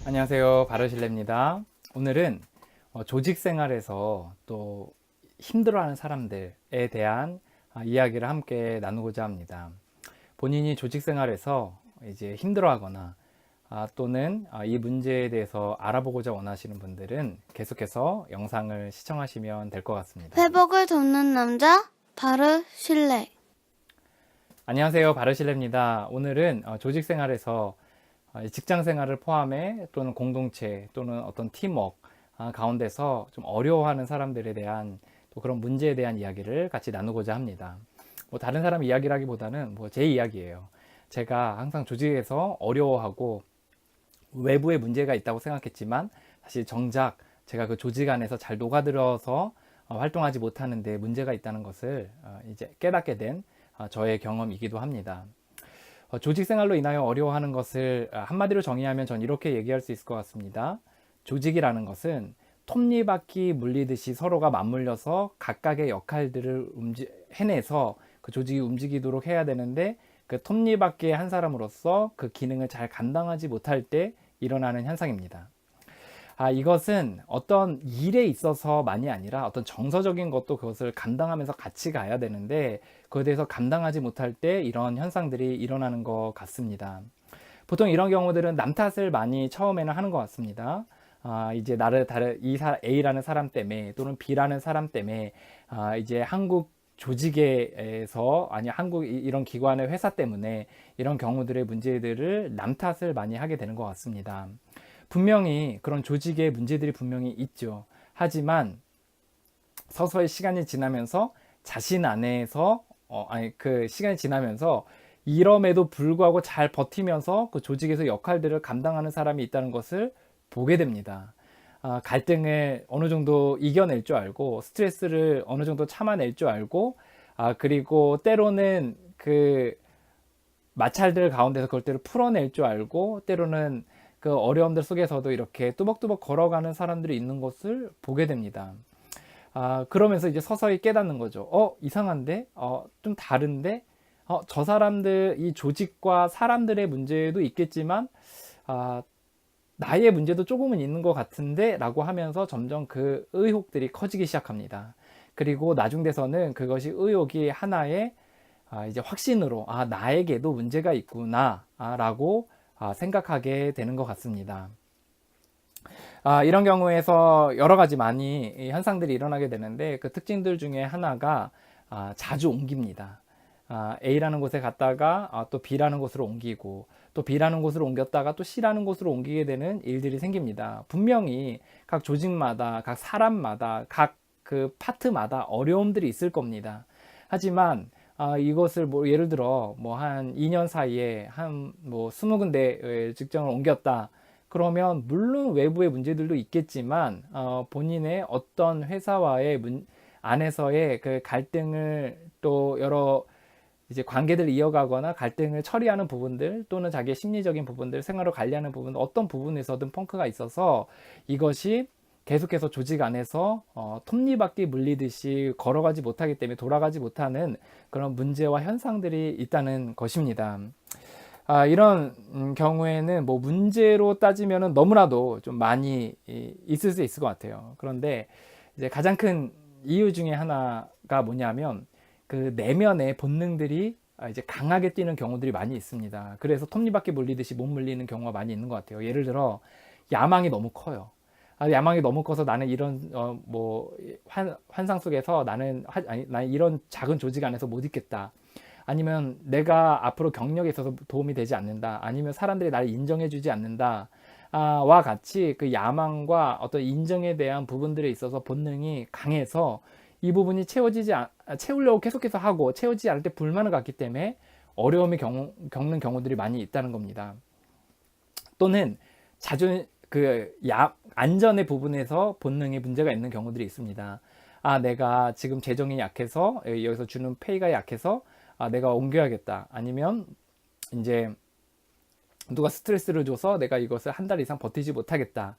안녕하세요. 바르실레입니다. 오늘은 조직 생활에서 또 힘들어하는 사람들에 대한 이야기를 함께 나누고자 합니다. 본인이 조직 생활에서 이제 힘들어하거나 또는 이 문제에 대해서 알아보고자 원하시는 분들은 계속해서 영상을 시청하시면 될 것 같습니다. 회복을 돕는 남자 바르실레. 안녕하세요. 바르실레입니다. 오늘은 조직 생활에서 직장 생활을 포함해 또는 공동체 또는 어떤 팀워크 가운데서 좀 어려워하는 사람들에 대한 또 그런 문제에 대한 이야기를 같이 나누고자 합니다. 뭐 다른 사람 이야기라기보다는 뭐 제 이야기예요. 제가 항상 조직에서 어려워하고 외부에 문제가 있다고 생각했지만 사실 정작 제가 그 조직 안에서 잘 녹아들어서 활동하지 못하는데 문제가 있다는 것을 이제 깨닫게 된 저의 경험이기도 합니다. 조직 생활로 인하여 어려워하는 것을 한마디로 정의하면 전 이렇게 얘기할 수 있을 것 같습니다. 조직이라는 것은 톱니바퀴 물리듯이 서로가 맞물려서 각각의 역할들을 해내서 그 조직이 움직이도록 해야 되는데 그 톱니바퀴의 한 사람으로서 그 기능을 잘 감당하지 못할 때 일어나는 현상입니다. 이것은 어떤 일에 있어서만이 아니라 어떤 정서적인 것도 그것을 감당하면서 같이 가야 되는데 그에 대해서 감당하지 못할 때 이런 현상들이 일어나는 것 같습니다. 보통 이런 경우들은 남 탓을 많이 처음에는 하는 것 같습니다. 이제 A라는 사람 때문에 또는 B라는 사람 때문에 이제 한국 조직에서 아니 한국 이런 기관의 회사 때문에 이런 경우들의 문제들을 남 탓을 많이 하게 되는 것 같습니다. 분명히 그런 조직의 문제들이 분명히 있죠. 하지만 서서히 시간이 지나면서 자신 안에서 그 시간이 지나면서 이럼에도 불구하고 잘 버티면서 그 조직에서 역할들을 감당하는 사람이 있다는 것을 보게 됩니다. 갈등을 어느 정도 이겨낼 줄 알고 스트레스를 어느 정도 참아낼 줄 알고 그리고 때로는 그 마찰들 가운데서 그걸 풀어낼 줄 알고 때로는 그 어려움들 속에서도 이렇게 뚜벅뚜벅 걸어가는 사람들이 있는 것을 보게 됩니다. 그러면서 이제 서서히 깨닫는 거죠. 이상한데? 좀 다른데? 저 사람들, 이 조직과 사람들의 문제도 있겠지만, 나의 문제도 조금은 있는 것 같은데? 라고 하면서 점점 그 의혹들이 커지기 시작합니다. 그리고 나중 돼서는 그것이 의혹이 하나의 이제 확신으로, 나에게도 문제가 있구나, 라고 생각하게 되는 것 같습니다. 이런 경우에서 여러 가지 많이 현상들이 일어나게 되는데 그 특징들 중에 하나가 자주 옮깁니다. A라는 곳에 갔다가 또 B라는 곳으로 옮기고 또 B라는 곳으로 옮겼다가 또 C라는 곳으로 옮기게 되는 일들이 생깁니다. 분명히 각 조직마다 각 사람마다 각 그 파트마다 어려움들이 있을 겁니다. 하지만 이것을 뭐 예를 들어 뭐 한 2년 사이에 한 뭐 20군데 직장을 옮겼다. 그러면 물론 외부의 문제들도 있겠지만 본인의 어떤 회사와의 안에서의 그 갈등을 또 여러 이제 관계들을 이어가거나 갈등을 처리하는 부분들 또는 자기의 심리적인 부분들 생활을 관리하는 부분 어떤 부분에서든 펑크가 있어서 이것이 계속해서 조직 안에서 톱니바퀴 물리듯이 걸어가지 못하기 때문에 돌아가지 못하는 그런 문제와 현상들이 있다는 것입니다. 이런 경우에는 뭐 문제로 따지면은 너무나도 좀 많이 있을 수 있을 것 같아요. 그런데 이제 가장 큰 이유 중에 하나가 뭐냐면 그 내면의 본능들이 이제 강하게 뛰는 경우들이 많이 있습니다. 그래서 톱니바퀴 물리듯이 못 물리는 경우가 많이 있는 것 같아요. 예를 들어 야망이 너무 커요. 야망이 너무 커서 나는 이런 뭐 환상 속에서 나는 이런 작은 조직 안에서 못 있겠다. 아니면 내가 앞으로 경력에 있어서 도움이 되지 않는다. 아니면 사람들이 나를 인정해주지 않는다. 와 같이 그 야망과 어떤 인정에 대한 부분들에 있어서 본능이 강해서 이 부분이 채우려고 계속해서 하고 채워지지 않을 때 불만을 갖기 때문에 어려움을 겪는 경우들이 많이 있다는 겁니다. 또는 안전의 부분에서 본능에 문제가 있는 경우들이 있습니다. 내가 지금 재정이 약해서 여기서 주는 페이가 약해서 내가 옮겨야겠다. 아니면 이제 누가 스트레스를 줘서 내가 이것을 한 달 이상 버티지 못하겠다.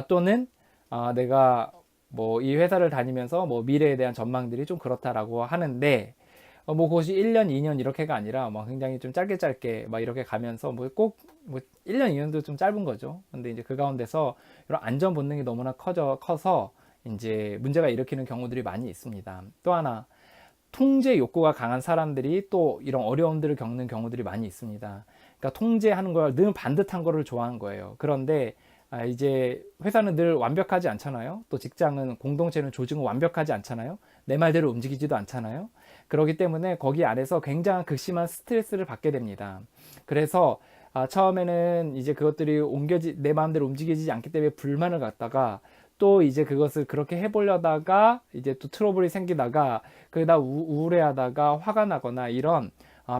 또는 내가 뭐 이 회사를 다니면서 뭐 미래에 대한 전망들이 좀 그렇다라고 하는데 뭐 그것이 1년, 2년 이렇게가 아니라 뭐 굉장히 좀 짧게 짧게 막 이렇게 가면서 뭐 꼭 뭐 1년, 2년도 좀 짧은 거죠. 근데 이제 그 가운데서 이런 안전 본능이 너무나 커서 이제 문제가 일으키는 경우들이 많이 있습니다. 또 하나, 통제 욕구가 강한 사람들이 또 이런 어려움들을 겪는 경우들이 많이 있습니다. 그러니까 통제하는 걸 늘 반듯한 거를 좋아하는 거예요. 그런데 이제 회사는 늘 완벽하지 않잖아요. 또 직장은, 공동체는, 조직은 완벽하지 않잖아요. 내 말대로 움직이지도 않잖아요. 그렇기 때문에 거기 안에서 굉장한 극심한 스트레스를 받게 됩니다. 그래서 처음에는 이제 그것들이 내 마음대로 움직이지 않기 때문에 불만을 갖다가, 또 이제 그것을 그렇게 해보려다가 이제 또 트러블이 생기다가 그러다 우울해하다가 화가 나거나 이런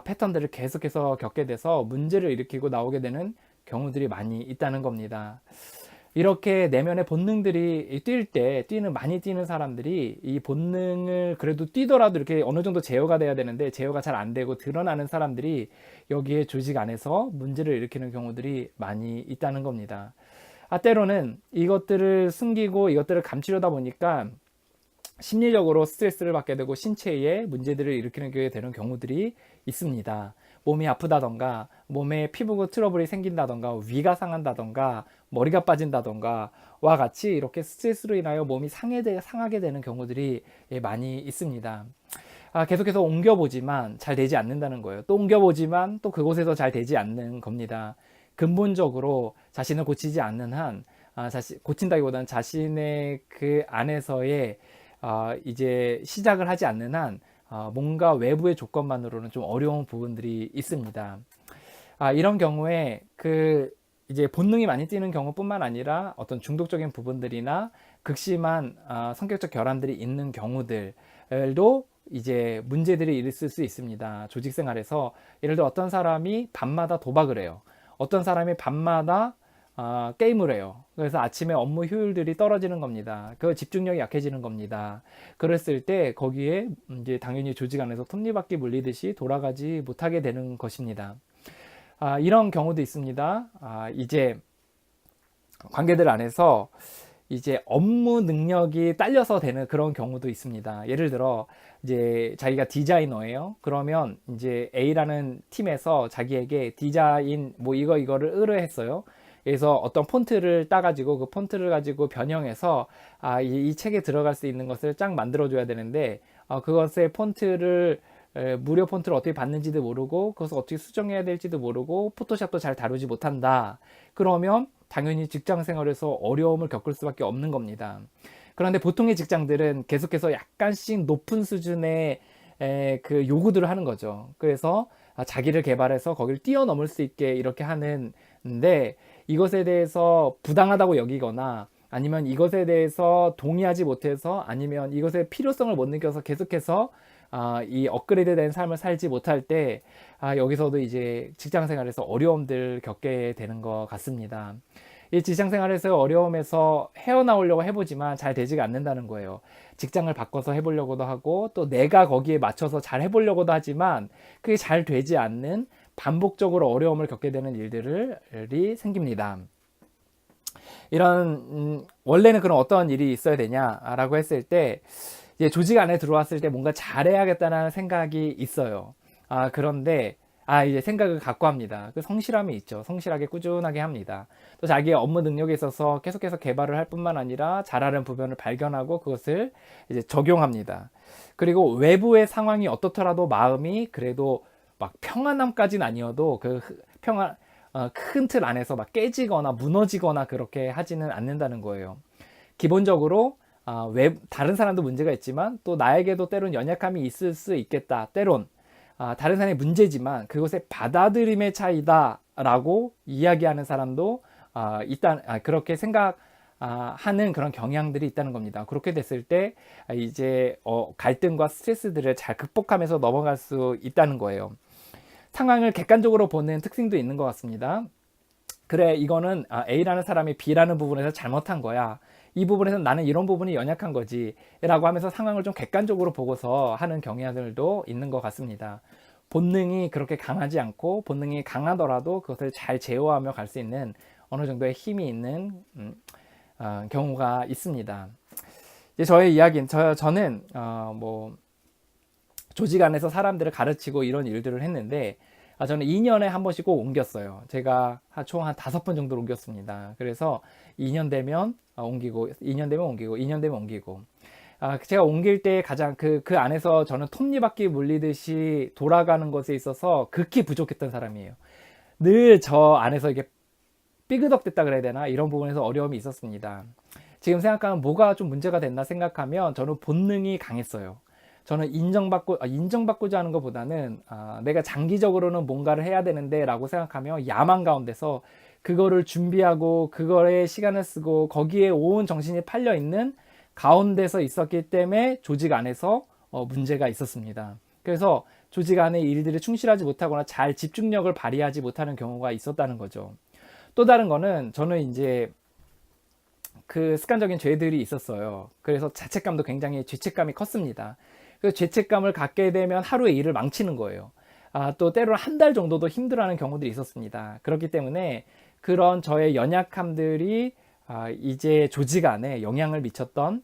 패턴들을 계속해서 겪게 돼서 문제를 일으키고 나오게 되는 경우들이 많이 있다는 겁니다. 이렇게 내면의 본능들이 많이 뛰는 사람들이 이 본능을 그래도 뛰더라도 이렇게 어느 정도 제어가 돼야 되는데 제어가 잘 안 되고 드러나는 사람들이 여기에 조직 안에서 문제를 일으키는 경우들이 많이 있다는 겁니다. 때로는 이것들을 숨기고 이것들을 감추려다 보니까 심리적으로 스트레스를 받게 되고 신체에 문제들을 일으키게 되는 경우들이 있습니다. 몸이 아프다던가, 몸에 피부 트러블이 생긴다던가, 위가 상한다던가, 머리가 빠진다던가 와 같이 이렇게 스트레스로 인하여 몸이 상하게 되는 경우들이 많이 있습니다. 계속해서 옮겨보지만 잘 되지 않는다는 거예요. 또 옮겨보지만 또 그곳에서 잘 되지 않는 겁니다. 근본적으로 자신을 고치지 않는 한, 고친다기보다는 자신의 그 안에서의 이제 시작을 하지 않는 한 뭔가 외부의 조건만으로는 좀 어려운 부분들이 있습니다. 이런 경우에 이제 본능이 많이 뛰는 경우뿐만 아니라 어떤 중독적인 부분들이나 극심한 성격적 결함들이 있는 경우들도 이제 문제들이 있을 수 있습니다. 조직 생활에서 예를 들어 어떤 사람이 밤마다 도박을 해요. 어떤 사람이 밤마다 게임을 해요. 그래서 아침에 업무 효율들이 떨어지는 겁니다. 그 집중력이 약해지는 겁니다. 그랬을 때 거기에 이제 당연히 조직 안에서 톱니바퀴 물리듯이 돌아가지 못하게 되는 것입니다. 이런 경우도 있습니다. 이제 관계들 안에서 이제 업무 능력이 딸려서 되는 그런 경우도 있습니다. 예를 들어 이제 자기가 디자이너예요. 그러면 이제 A라는 팀에서 자기에게 디자인 뭐 이거를 의뢰했어요. 그래서 어떤 폰트를 따가지고 그 폰트를 가지고 변형해서 이 책에 들어갈 수 있는 것을 쫙 만들어줘야 되는데 그것의 폰트를 무료 폰트를 어떻게 받는지도 모르고 그것을 어떻게 수정해야 될지도 모르고 포토샵도 잘 다루지 못한다. 그러면 당연히 직장 생활에서 어려움을 겪을 수밖에 없는 겁니다. 그런데 보통의 직장들은 계속해서 약간씩 높은 수준의 그 요구들을 하는 거죠. 그래서 자기를 개발해서 거기를 뛰어넘을 수 있게 이렇게 하는데 이것에 대해서 부당하다고 여기거나 아니면 이것에 대해서 동의하지 못해서 아니면 이것의 필요성을 못 느껴서 계속해서 이 업그레이드된 삶을 살지 못할 때 여기서도 이제 직장 생활에서 어려움들 겪게 되는 것 같습니다. 이 직장 생활에서 어려움에서 헤어나오려고 해보지만 잘 되지가 않는다는 거예요. 직장을 바꿔서 해보려고도 하고 또 내가 거기에 맞춰서 잘 해보려고도 하지만 그게 잘 되지 않는 반복적으로 어려움을 겪게 되는 일들이 생깁니다. 이런 원래는 그럼 어떤 일이 있어야 되냐라고 했을 때 이제 조직 안에 들어왔을 때 뭔가 잘해야겠다는 생각이 있어요. 그런데 이제 생각을 갖고 합니다. 그 성실함이 있죠. 성실하게 꾸준하게 합니다. 또 자기의 업무 능력에 있어서 계속해서 개발을 할 뿐만 아니라 잘하는 부분을 발견하고 그것을 이제 적용합니다. 그리고 외부의 상황이 어떻더라도 마음이 그래도 막 평안함까지는 아니어도 그 큰 틀 안에서 막 깨지거나 무너지거나 그렇게 하지는 않는다는 거예요. 기본적으로 다른 사람도 문제가 있지만 또 나에게도 때론 연약함이 있을 수 있겠다. 때론 다른 사람의 문제지만 그것의 받아들임의 차이다 라고 이야기하는 사람도 그렇게 생각하는 그런 경향들이 있다는 겁니다. 그렇게 됐을 때 이제 갈등과 스트레스들을 잘 극복하면서 넘어갈 수 있다는 거예요. 상황을 객관적으로 보는 특징도 있는 것 같습니다. 그래, 이거는 A라는 사람이 B라는 부분에서 잘못한 거야. 이 부분에서 나는 이런 부분이 연약한 거지 라고 하면서 상황을 좀 객관적으로 보고서 하는 경향들도 있는 것 같습니다. 본능이 그렇게 강하지 않고 본능이 강하더라도 그것을 잘 제어하며 갈 수 있는 어느 정도의 힘이 있는 경우가 있습니다. 이제 저의 이야기는 저는 조직 안에서 사람들을 가르치고 이런 일들을 했는데 저는 2년에 한 번씩 꼭 옮겼어요. 제가 총 한 5번 정도로 옮겼습니다. 그래서 2년 되면 옮기고 2년 되면 옮기고 2년 되면 옮기고 제가 옮길 때 가장 그 안에서 저는 톱니바퀴 물리듯이 돌아가는 것에 있어서 극히 부족했던 사람이에요. 늘 저 안에서 이게 삐그덕댔다 그래야 되나 이런 부분에서 어려움이 있었습니다. 지금 생각하면 뭐가 좀 문제가 됐나 생각하면 저는 본능이 강했어요. 저는 인정받고자 하는 것보다는 내가 장기적으로는 뭔가를 해야 되는데 라고 생각하며 야망 가운데서 그거를 준비하고 그거에 시간을 쓰고 거기에 온 정신이 팔려 있는 가운데서 있었기 때문에 조직 안에서 문제가 있었습니다. 그래서 조직 안의 일들이 충실하지 못하거나 잘 집중력을 발휘하지 못하는 경우가 있었다는 거죠. 또 다른 거는 저는 이제 그 습관적인 죄들이 있었어요. 그래서 자책감도 굉장히 죄책감이 컸습니다. 그 죄책감을 갖게 되면 하루의 일을 망치는 거예요. 또 때로는 한 달 정도도 힘들어하는 경우들이 있었습니다. 그렇기 때문에 그런 저의 연약함들이 이제 조직 안에 영향을 미쳤던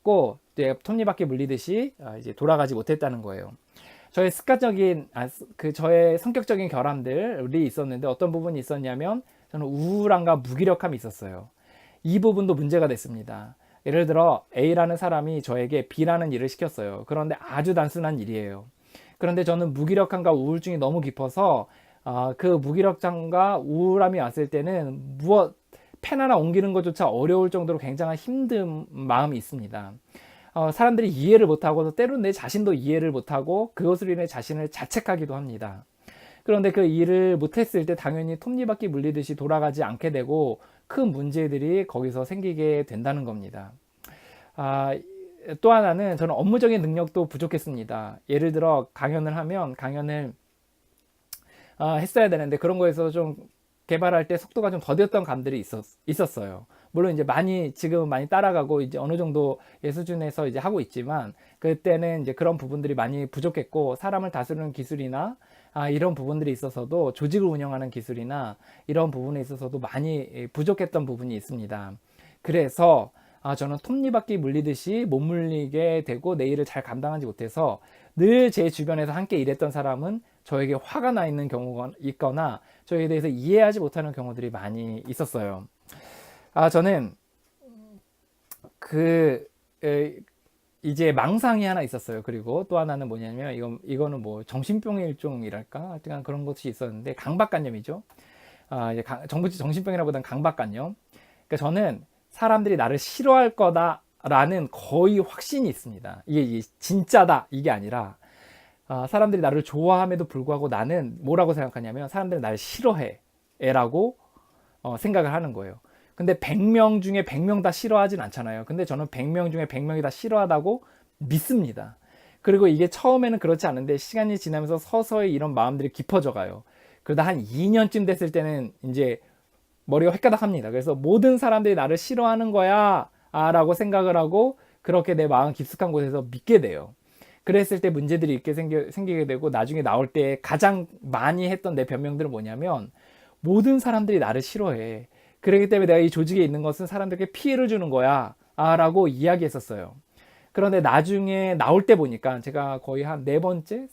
꼭 톱니바퀴 물리듯이 이제 돌아가지 못했다는 거예요. 저의 습관적인 저의 성격적인 결함들이 있었는데 어떤 부분이 있었냐면 저는 우울함과 무기력함이 있었어요. 이 부분도 문제가 됐습니다. 예를 들어 A라는 사람이 저에게 B라는 일을 시켰어요. 그런데 아주 단순한 일이에요. 그런데 저는 무기력함과 우울증이 너무 깊어서 그 무기력함과 우울함이 왔을 때는 펜 하나 옮기는 것조차 어려울 정도로 굉장히 힘든 마음이 있습니다. 사람들이 이해를 못하고 때로는 내 자신도 이해를 못하고 그것으로 인해 자신을 자책하기도 합니다. 그런데 그 일을 못했을 때 당연히 톱니바퀴 물리듯이 돌아가지 않게 되고 큰 문제들이 거기서 생기게 된다는 겁니다. 또 하나는 저는 업무적인 능력도 부족했습니다. 예를 들어 강연을 하면 강연을 했어야 되는데 그런 거에서 좀 개발할 때 속도가 좀 더뎠던 감들이 있었어요. 물론 이제 지금은 많이 따라가고 이제 어느 정도의 수준에서 이제 하고 있지만 그때는 이제 그런 부분들이 많이 부족했고 사람을 다스리는 기술이나 이런 부분들이 있어서도 조직을 운영하는 기술이나 이런 부분에 있어서도 많이 부족했던 부분이 있습니다. 그래서 저는 톱니바퀴 물리듯이 못 물리게 되고 내 일을 잘 감당하지 못해서 늘 제 주변에서 함께 일했던 사람은 저에게 화가 나 있는 경우가 있거나 저에 대해서 이해하지 못하는 경우들이 많이 있었어요. 저는 이제 망상이 하나 있었어요. 그리고 또 하나는 뭐냐면 이거는 뭐 정신병의 일종이랄까? 하여튼 그런 것이 있었는데 강박관념이죠. 이제 정신병이라보다는 강박관념. 그러니까 저는 사람들이 나를 싫어할 거다라는 거의 확신이 있습니다. 이게 진짜다 이게 아니라 사람들이 나를 좋아함에도 불구하고 나는 뭐라고 생각하냐면 사람들이 나를 싫어해 라고 생각을 하는 거예요. 근데 100명 중에 100명 다 싫어하진 않잖아요. 근데 저는 100명 중에 100명이 다 싫어하다고 믿습니다. 그리고 이게 처음에는 그렇지 않은데 시간이 지나면서 서서히 이런 마음들이 깊어져 가요. 그러다 한 2년쯤 됐을 때는 이제 머리가 획가닥합니다. 그래서 모든 사람들이 나를 싫어하는 거야 라고 생각을 하고 그렇게 내 마음 깊숙한 곳에서 믿게 돼요. 그랬을 때 문제들이 이렇게 생기게 되고 나중에 나올 때 가장 많이 했던 내 변명들은 뭐냐면 모든 사람들이 나를 싫어해. 그렇기 때문에 내가 이 조직에 있는 것은 사람들에게 피해를 주는 거야 라고 이야기했었어요. 그런데 나중에 나올 때 보니까 제가 거의 한 네 번째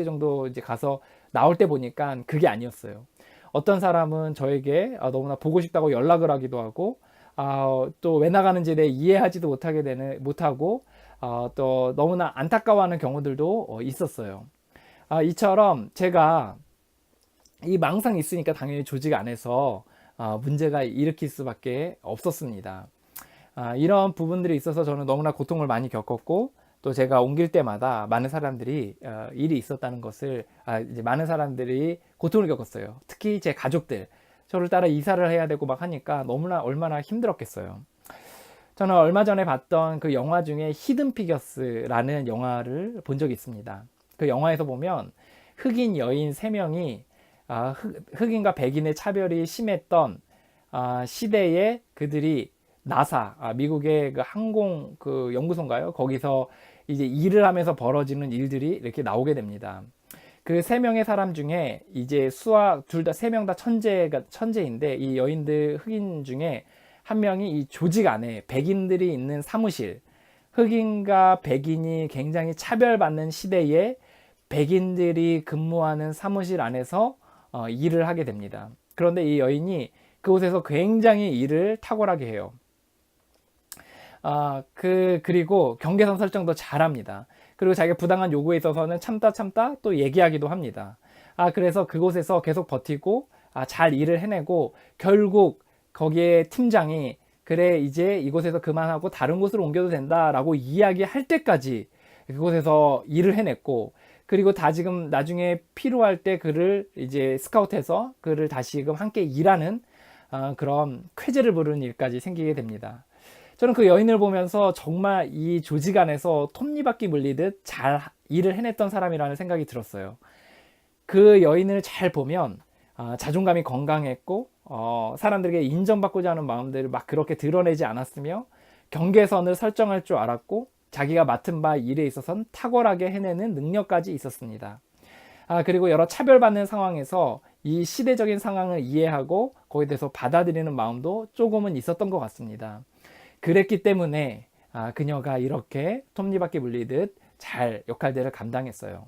정도 이제 가서 나올 때 보니까 그게 아니었어요. 어떤 사람은 저에게 너무나 보고 싶다고 연락을 하기도 하고 또 왜 나가는지에 대해 이해하지도 못하고 또 너무나 안타까워하는 경우들도 있었어요. 이처럼 제가 이 망상이 있으니까 당연히 조직 안에서 문제가 일으킬 수밖에 없었습니다. 이런 부분들이 있어서 저는 너무나 고통을 많이 겪었고 또 제가 옮길 때마다 많은 사람들이 일이 있었다는 것을 이제 많은 사람들이 고통을 겪었어요. 특히 제 가족들 저를 따라 이사를 해야 되고 막 하니까 너무나 얼마나 힘들었겠어요. 저는 얼마 전에 봤던 그 영화 중에 히든 피겨스라는 영화를 본 적이 있습니다. 그 영화에서 보면 흑인 여인 3명이 흑인과 백인의 차별이 심했던 시대에 그들이 나사, 미국의 그 항공 그 연구소인가요? 거기서 이제 일을 하면서 벌어지는 일들이 이렇게 나오게 됩니다. 그 3명의 사람 중에 이제 둘 다 3명 다 천재인데 이 여인들 흑인 중에 한 명이 이 조직 안에 백인들이 있는 사무실, 흑인과 백인이 굉장히 차별받는 시대에 백인들이 근무하는 사무실 안에서 일을 하게 됩니다. 그런데 이 여인이 그곳에서 굉장히 일을 탁월하게 해요. 그리고 경계선 설정도 잘합니다. 그리고 자기가 부당한 요구에 있어서는 참다 또 얘기하기도 합니다. 그래서 그곳에서 계속 버티고 잘 일을 해내고 결국 거기에 팀장이 그래 이제 이곳에서 그만하고 다른 곳으로 옮겨도 된다라고 이야기할 때까지 그곳에서 일을 해냈고, 그리고 다 지금 나중에 필요할 때 그를 이제 스카우트해서 그를 다시금 함께 일하는 그런 쾌재를 부르는 일까지 생기게 됩니다. 저는 그 여인을 보면서 정말 이 조직 안에서 톱니바퀴 물리듯 잘 일을 해냈던 사람이라는 생각이 들었어요. 그 여인을 잘 보면 자존감이 건강했고 사람들에게 인정받고자 하는 마음들을 막 그렇게 드러내지 않았으며 경계선을 설정할 줄 알았고 자기가 맡은 바 일에 있어서는 탁월하게 해내는 능력까지 있었습니다. 그리고 여러 차별받는 상황에서 이 시대적인 상황을 이해하고 거기에 대해서 받아들이는 마음도 조금은 있었던 것 같습니다. 그랬기 때문에 그녀가 이렇게 톱니바퀴 물리듯 잘 역할들을 감당했어요.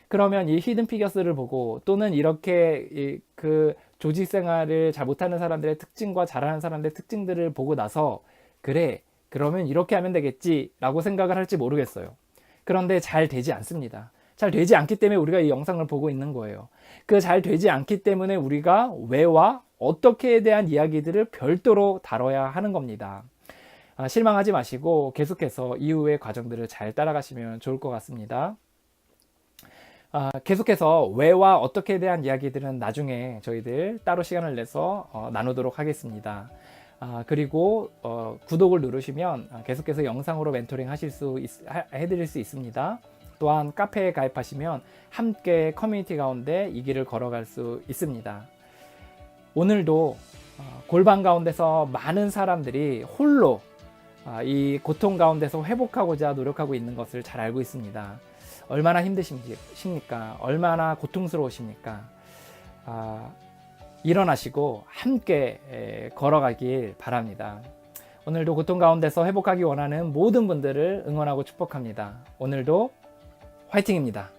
그러면 이 히든 피겨스를 보고 또는 이렇게 그 조직 생활을 잘 못하는 사람들의 특징과 잘하는 사람들의 특징들을 보고 나서 그래 그러면 이렇게 하면 되겠지 라고 생각을 할지 모르겠어요. 그런데 잘 되지 않습니다. 잘 되지 않기 때문에 우리가 이 영상을 보고 있는 거예요. 그 잘 되지 않기 때문에 우리가 왜와 어떻게에 대한 이야기들을 별도로 다뤄야 하는 겁니다. 실망하지 마시고 계속해서 이후의 과정들을 잘 따라가시면 좋을 것 같습니다. 계속해서 왜와 어떻게에 대한 이야기들은 나중에 저희들 따로 시간을 내서 나누도록 하겠습니다. 그리고 구독을 누르시면 계속해서 영상으로 멘토링 해드릴 수 있습니다. 또한 카페에 가입하시면 함께 커뮤니티 가운데 이 길을 걸어갈 수 있습니다. 오늘도 골방 가운데서 많은 사람들이 홀로 이 고통 가운데서 회복하고자 노력하고 있는 것을 잘 알고 있습니다. 얼마나 힘드십니까? 얼마나 고통스러우십니까? 일어나시고 함께 걸어가길 바랍니다. 오늘도 고통 가운데서 회복하기 원하는 모든 분들을 응원하고 축복합니다. 오늘도 화이팅입니다.